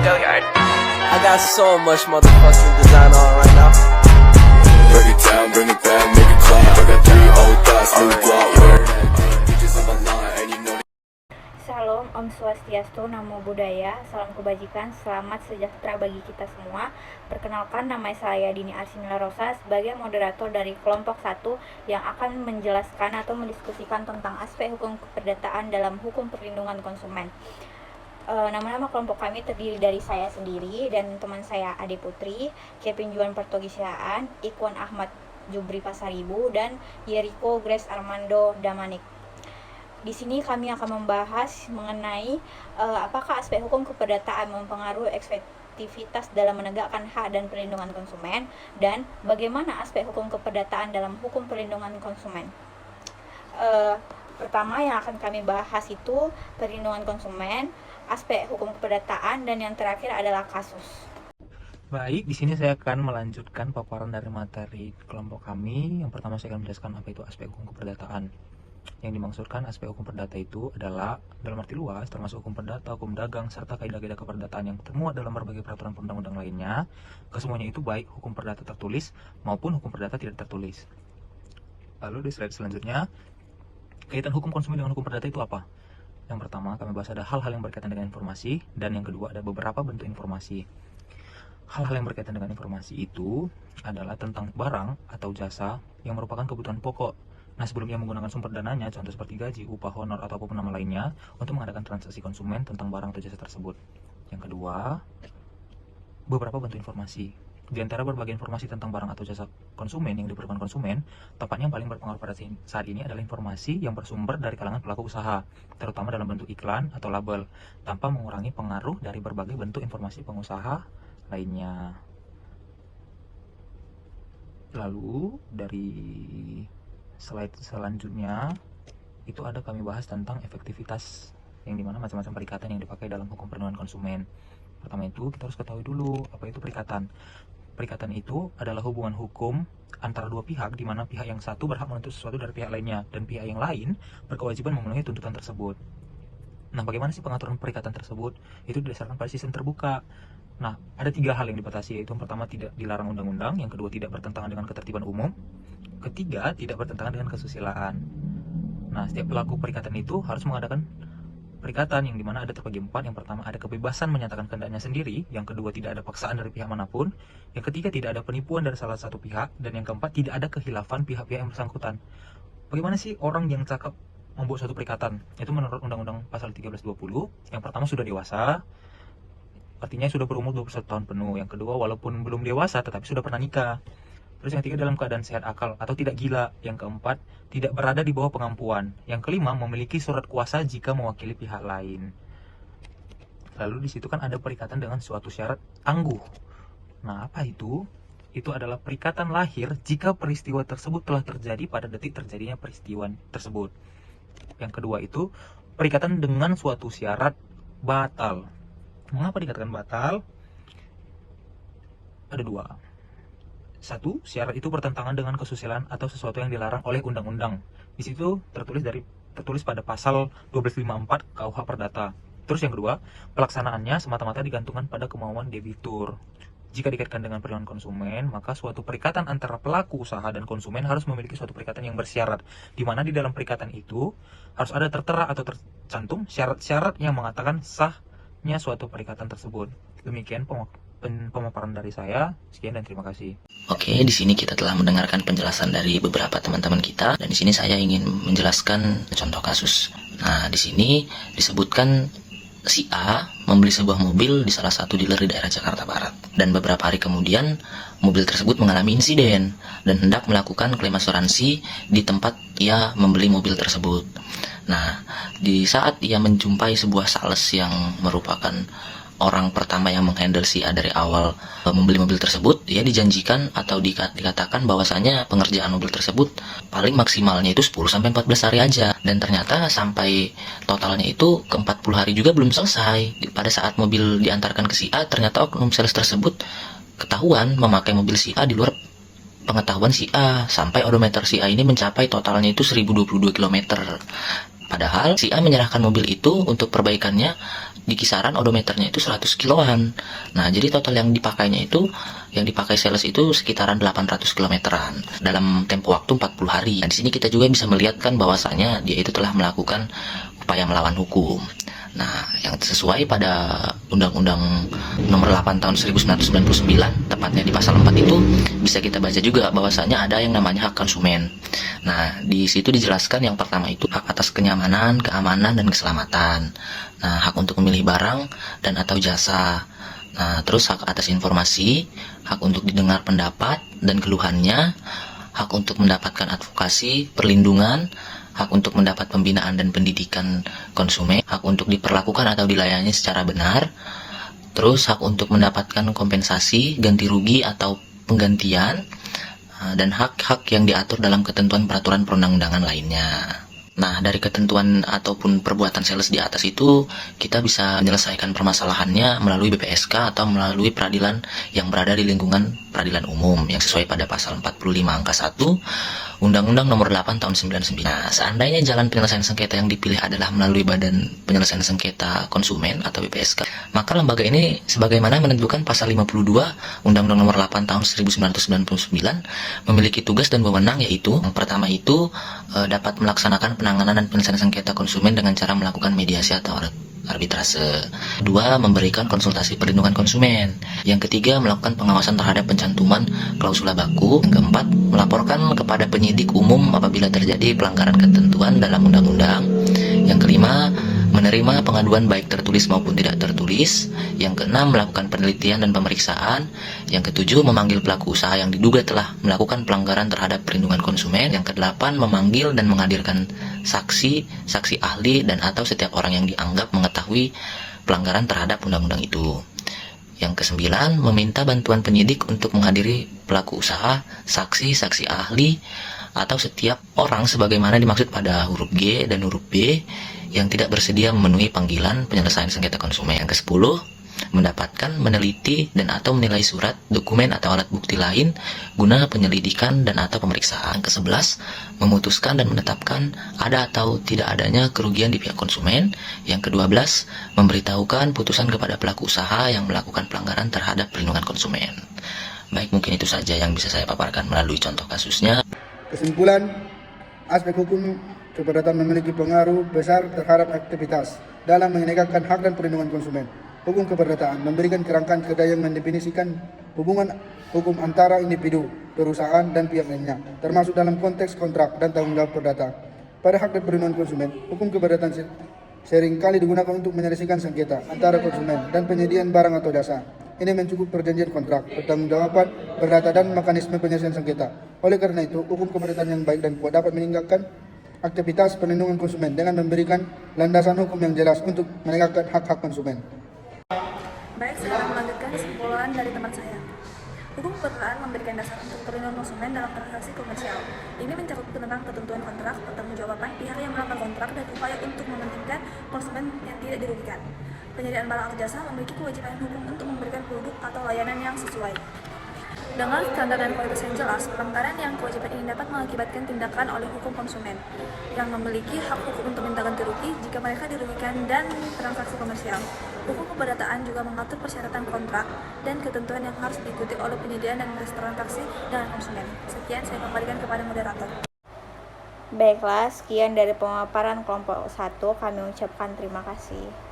I got so much motherfucking design on right now. Break it down, bring it back, make it clap. I got 3 old thoughts, new block, wear bitches on my line, and you know. Salam, Om Swastiastu, Namo Buddhaya, salam kebajikan, selamat sejahtera bagi kita semua. Perkenalkan, nama saya Dini Arsinila Rosa sebagai moderator dari kelompok 1 yang akan menjelaskan atau mendiskusikan tentang aspek hukum keperdataan dalam hukum perlindungan konsumen. Nama-nama kelompok kami terdiri dari saya sendiri dan teman saya Ade Putri, Kevin Juan Pertogisaan, Ikwan Ahmad Jubri Pasaribu, dan Yeriko Grace Armando Damanik. Di sini kami akan membahas mengenai apakah aspek hukum keperdataan mempengaruhi efektivitas dalam menegakkan hak dan perlindungan konsumen, dan bagaimana aspek hukum keperdataan dalam hukum perlindungan konsumen. Pertama yang akan kami bahas itu perlindungan konsumen, aspek hukum keperdataan, dan yang terakhir adalah kasus. Baik, di sini saya akan melanjutkan paparan dari materi kelompok kami. Yang pertama saya akan menjelaskan apa itu aspek hukum keperdataan. Yang dimaksudkan aspek hukum perdata itu adalah dalam arti luas, termasuk hukum perdata, hukum dagang, serta kaidah-kaidah keperdataan yang termuat dalam berbagai peraturan perundang-undang lainnya. Kesemuanya itu baik hukum perdata tertulis maupun hukum perdata tidak tertulis. Lalu di slide selanjutnya, kaitan hukum konsumen dengan hukum perdata itu apa? Yang pertama kami bahas ada hal-hal yang berkaitan dengan informasi, dan yang kedua ada beberapa bentuk informasi. Hal-hal yang berkaitan dengan informasi itu adalah tentang barang atau jasa yang merupakan kebutuhan pokok. Nah, sebelum ia menggunakan sumber dananya, contoh seperti gaji, upah, honor, atau apapun nama lainnya, untuk mengadakan transaksi konsumen tentang barang atau jasa tersebut. Yang kedua, beberapa bentuk informasi. Di antara berbagai informasi tentang barang atau jasa konsumen yang diperlukan konsumen, tepatnya yang paling berpengaruh pada saat ini adalah informasi yang bersumber dari kalangan pelaku usaha, terutama dalam bentuk iklan atau label, tanpa mengurangi pengaruh dari berbagai bentuk informasi pengusaha lainnya. Lalu, dari slide selanjutnya, itu ada kami bahas tentang efektivitas, yang dimana macam-macam perikatan yang dipakai dalam hukum perlindungan konsumen. Pertama itu, kita harus ketahui dulu apa itu perikatan. Perikatan itu adalah hubungan hukum antara dua pihak, di mana pihak yang satu berhak menuntut sesuatu dari pihak lainnya, dan pihak yang lain berkewajiban memenuhi tuntutan tersebut. Nah, bagaimana sih pengaturan perikatan tersebut? Itu didasarkan pada sistem terbuka. Nah, ada 3 hal yang dibatasi, yaitu yang pertama tidak dilarang undang-undang, yang kedua tidak bertentangan dengan ketertiban umum, ketiga tidak bertentangan dengan kesusilaan. Nah, setiap pelaku perikatan itu harus mengadakan perikatan yang dimana ada terbagi 4. Yang pertama ada kebebasan menyatakan kehendaknya sendiri, yang kedua tidak ada paksaan dari pihak manapun, yang ketiga tidak ada penipuan dari salah satu pihak, dan yang keempat tidak ada kehilafan pihak-pihak yang bersangkutan. Bagaimana sih orang yang cakap membuat suatu perikatan? Itu menurut Undang-Undang Pasal 1320, yang pertama sudah dewasa, artinya sudah berumur 21 tahun penuh. Yang kedua walaupun belum dewasa tetapi sudah pernah nikah. Terus yang ketiga dalam keadaan sehat akal atau tidak gila. Yang keempat tidak berada di bawah pengampuan. Yang kelima memiliki surat kuasa jika mewakili pihak lain. Lalu di situ kan ada perikatan dengan suatu syarat tangguh. Nah, apa itu? Itu adalah perikatan lahir jika peristiwa tersebut telah terjadi pada detik terjadinya peristiwa tersebut. Yang kedua itu perikatan dengan suatu syarat batal. Mengapa dikatakan batal? Ada 2. 1. Syarat itu bertentangan dengan kesusilaan atau sesuatu yang dilarang oleh undang-undang. Di situ tertulis pada pasal 1254 KUH Perdata. Terus yang kedua, pelaksanaannya semata-mata digantungkan pada kemauan debitur. Jika dikaitkan dengan perlindungan konsumen, maka suatu perikatan antara pelaku usaha dan konsumen harus memiliki suatu perikatan yang bersyarat, di mana di dalam perikatan itu harus ada tertera atau tercantum syarat-syarat yang mengatakan sahnya suatu perikatan tersebut. Demikian pemaparan dari saya. Sekian dan terima kasih. Oke, di sini kita telah mendengarkan penjelasan dari beberapa teman-teman kita, dan di sini saya ingin menjelaskan contoh kasus. Nah, di sini disebutkan si A membeli sebuah mobil di salah satu dealer di daerah Jakarta Barat, dan beberapa hari kemudian mobil tersebut mengalami insiden dan hendak melakukan klaim asuransi di tempat ia membeli mobil tersebut. Nah, di saat ia menjumpai sebuah sales yang merupakan orang pertama yang menghandle si A dari awal membeli mobil tersebut, dia dijanjikan atau dikatakan bahwasanya pengerjaan mobil tersebut paling maksimalnya itu 10-14 hari aja, dan ternyata sampai totalnya itu ke 40 hari juga belum selesai. Pada saat mobil diantarkan ke si A, ternyata oknum sales tersebut ketahuan memakai mobil si A di luar pengetahuan si A, sampai odometer si A ini mencapai totalnya itu 1022 km. Padahal si A menyerahkan mobil itu untuk perbaikannya di kisaran odometernya itu 100 kiloan. Nah, jadi total yang dipakainya itu, yang dipakai sales itu sekitaran 800 kilometeran dalam tempo waktu 40 hari. Nah, di sini kita juga bisa melihat kan bahwasanya dia itu telah melakukan upaya melawan hukum. Nah, yang sesuai pada Undang-Undang Nomor 8 Tahun 1999, tepatnya di pasal 4 itu bisa kita baca juga bahwasanya ada yang namanya hak konsumen. Nah, di situ dijelaskan yang pertama itu hak atas kenyamanan, keamanan, dan keselamatan. Nah, hak untuk memilih barang dan atau jasa. Nah, terus hak atas informasi, hak untuk didengar pendapat dan keluhannya, hak untuk mendapatkan advokasi, perlindungan, hak untuk mendapat pembinaan dan pendidikan konsumen, hak untuk diperlakukan atau dilayani secara benar, terus hak untuk mendapatkan kompensasi, ganti rugi atau penggantian, dan hak-hak yang diatur dalam ketentuan peraturan perundang-undangan lainnya. Nah, dari ketentuan ataupun perbuatan sales di atas itu, kita bisa menyelesaikan permasalahannya melalui BPSK atau melalui peradilan yang berada di lingkungan peradilan umum yang sesuai pada pasal 45 angka 1 Undang-Undang Nomor 8 Tahun 99. Nah, seandainya jalan penyelesaian sengketa yang dipilih adalah melalui Badan Penyelesaian Sengketa Konsumen atau BPSK, maka lembaga ini sebagaimana menentukan pasal 52 Undang-Undang Nomor 8 Tahun 1999 memiliki tugas dan wewenang, yaitu yang pertama itu dapat melaksanakan penanganan dan penyelesaian sengketa konsumen dengan cara melakukan mediasi atau arbitrase. Dua, memberikan konsultasi perlindungan konsumen. Yang ketiga, melakukan pengawasan terhadap pencantuman klausula baku. Yang keempat, melaporkan kepada penyidik umum apabila terjadi pelanggaran ketentuan dalam undang-undang. Yang kelima, menerima pengaduan baik tertulis maupun tidak tertulis. Yang keenam, melakukan penelitian dan pemeriksaan. Yang ketujuh, memanggil pelaku usaha yang diduga telah melakukan pelanggaran terhadap perlindungan konsumen. Yang kedelapan, memanggil dan menghadirkan saksi, saksi ahli, dan atau setiap orang yang dianggap mengetahui pelanggaran terhadap undang-undang itu. Yang kesembilan, meminta bantuan penyidik untuk menghadiri pelaku usaha, saksi, saksi ahli, atau setiap orang sebagaimana dimaksud pada huruf G dan huruf B yang tidak bersedia memenuhi panggilan penyelesaian sengketa konsumen. Yang ke-10, mendapatkan, meneliti, dan atau menilai surat, dokumen, atau alat bukti lain guna penyelidikan dan atau pemeriksaan. Yang ke-11, memutuskan dan menetapkan ada atau tidak adanya kerugian di pihak konsumen. Yang ke-12, memberitahukan putusan kepada pelaku usaha yang melakukan pelanggaran terhadap perlindungan konsumen. Baik, mungkin itu saja yang bisa saya paparkan melalui contoh kasusnya. Kesimpulan, aspek hukum keberatan memiliki pengaruh besar terhadap aktivitas dalam menegakkan hak dan perlindungan konsumen. Hukum keberdataan memberikan kerangkaan kepada yang mendefinisikan hubungan hukum antara individu, perusahaan, dan pihak lainnya, termasuk dalam konteks kontrak dan tanggung jawab perdata. Pada hak dan perlindungan konsumen, hukum keberdataan seringkali digunakan untuk menyelesaikan sengketa antara konsumen dan penyediaan barang atau jasa. Ini mencukup perjanjian kontrak, pertanggungjawaban, perdata, dan mekanisme penyelesaian sengketa. Oleh karena itu, hukum keberdataan yang baik dan kuat dapat meningkatkan aktivitas perlindungan konsumen dengan memberikan landasan hukum yang jelas untuk menegakkan hak-hak konsumen. Baik, saya akan melanjutkan kesimpulan dari teman saya. Hukum keberdataan memberikan dasar untuk perlindungan konsumen dalam transaksi komersial. Ini mencakup tentang ketentuan kontrak, pertanggungjawaban pihak yang melanggar kontrak, dan upaya untuk mementingkan konsumen yang tidak dirugikan. Penyediaan barang atau jasa memiliki kewajiban hukum untuk memberikan produk atau layanan yang sesuai dengan standar dan kualitas yang jelas. Pelanggaran yang kewajiban ini dapat mengakibatkan tindakan oleh hukum konsumen yang memiliki hak hukum untuk minta ganti rugi jika mereka dirugikan dan transaksi komersial. Hukum keberdataan juga mengatur persyaratan kontrak dan ketentuan yang harus diikuti oleh penyedia dan transaksi dengan konsumen. Sekian saya kembalikan kepada moderator. Baiklah, sekian dari pemaparan kelompok 1. Kami ucapkan terima kasih.